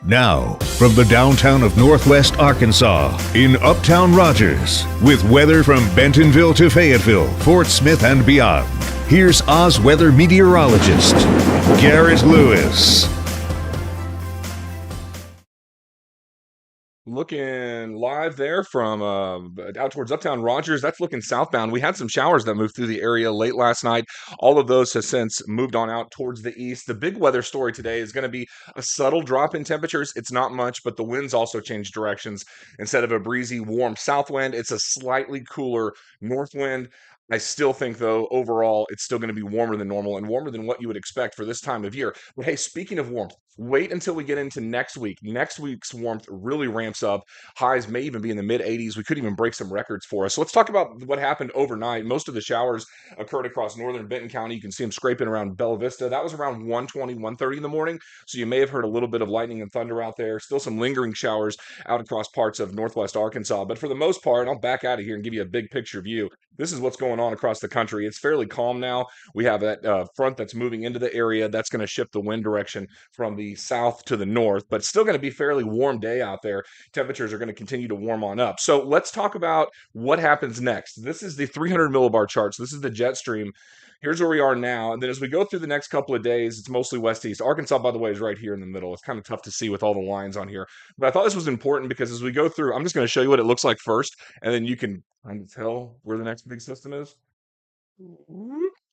Now, from the downtown of Northwest Arkansas, in Uptown Rogers, with weather from Bentonville to Fayetteville, Fort Smith, and beyond, here's Oz weather meteorologist, Garrett Lewis. Looking live there from out towards Uptown Rogers. That's looking southbound. We had some showers that moved through the area late last night. All of those have since moved on out towards the east. The big weather story today is going to be a subtle drop in temperatures. It's not much, but the winds also change directions. Instead of a breezy, warm south wind, it's a slightly cooler north wind. I still think, though, overall, it's still going to be warmer than normal and warmer than what you would expect for this time of year. But hey, speaking of warmth, wait until we get into next week. Next week's warmth really ramps up. Highs may even be in the mid 80s. We could even break some records for us. So let's talk about what happened overnight. Most of the showers occurred across northern Benton County. You can see them scraping around Bella Vista. That was around 1:20, 1:30 in the morning. So you may have heard a little bit of lightning and thunder out there. Still some lingering showers out across parts of northwest Arkansas. But for the most part, I'll back out of here and give you a big picture view. This is what's going on across the country. It's fairly calm now. We have that front that's moving into the area. That's going to shift the wind direction from the south to the north, but still going to be fairly warm day out there. Temperatures are going to continue to warm on up. So let's talk about what happens next. This is the 300 millibar charts. This is the jet stream. Here's where we are now. And then as we go through the next couple of days, it's mostly west-east. Arkansas, by the way, is right here in the middle. It's kind of tough to see with all the lines on here. But I thought this was important because as we go through, I'm just going to show you what it looks like first, and then you can kind of tell where the next big system is.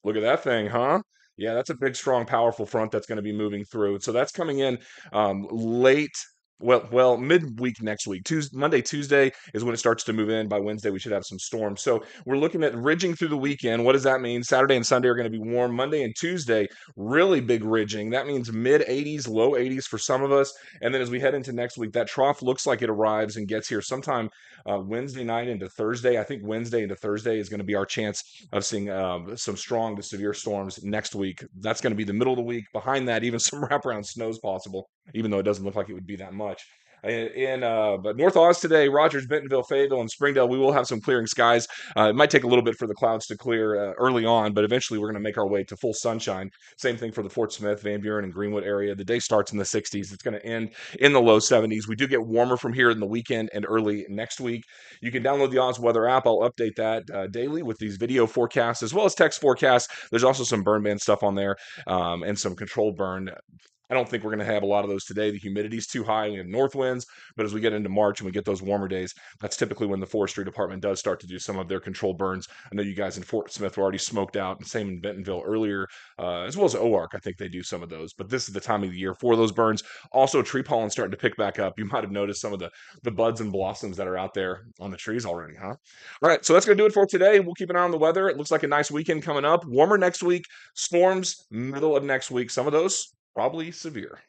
Look at that thing, huh? Yeah, that's a big, strong, powerful front that's going to be moving through. So that's coming in late. Well, midweek next week. Monday, Tuesday is when it starts to move in. By Wednesday, we should have some storms. So we're looking at ridging through the weekend. What does that mean? Saturday and Sunday are going to be warm. Monday and Tuesday, really big ridging. That means mid 80s, low 80s for some of us. And then as we head into next week, that trough looks like it arrives and gets here sometime Wednesday night into Thursday. I think Wednesday into Thursday is going to be our chance of seeing some strong to severe storms next week. That's going to be the middle of the week. Behind that, even some wraparound snow is possible, even though it doesn't look like it would be that much. But North Oz today, Rogers, Bentonville, Fayetteville, and Springdale, we will have some clearing skies. It might take a little bit for the clouds to clear early on, but eventually we're going to make our way to full sunshine. Same thing for the Fort Smith, Van Buren, and Greenwood area. The day starts in the 60s. It's going to end in the low 70s. We do get warmer from here in the weekend and early next week. You can download the Oz Weather app. I'll update that daily with these video forecasts as well as text forecasts. There's also some burn ban stuff on there and some controlled burn. I don't think we're going to have a lot of those today. The humidity's too high. We have north winds, but as we get into March and we get those warmer days, that's typically when the forestry department does start to do some of their controlled burns. I know you guys in Fort Smith were already smoked out, and same in Bentonville earlier, as well as OARC. I think they do some of those, but this is the time of the year for those burns. Also, tree pollen starting to pick back up. You might have noticed some of the buds and blossoms that are out there on the trees already, huh? All right, so that's going to do it for today. We'll keep an eye on the weather. It looks like a nice weekend coming up. Warmer next week, storms middle of next week. Some of those probably severe.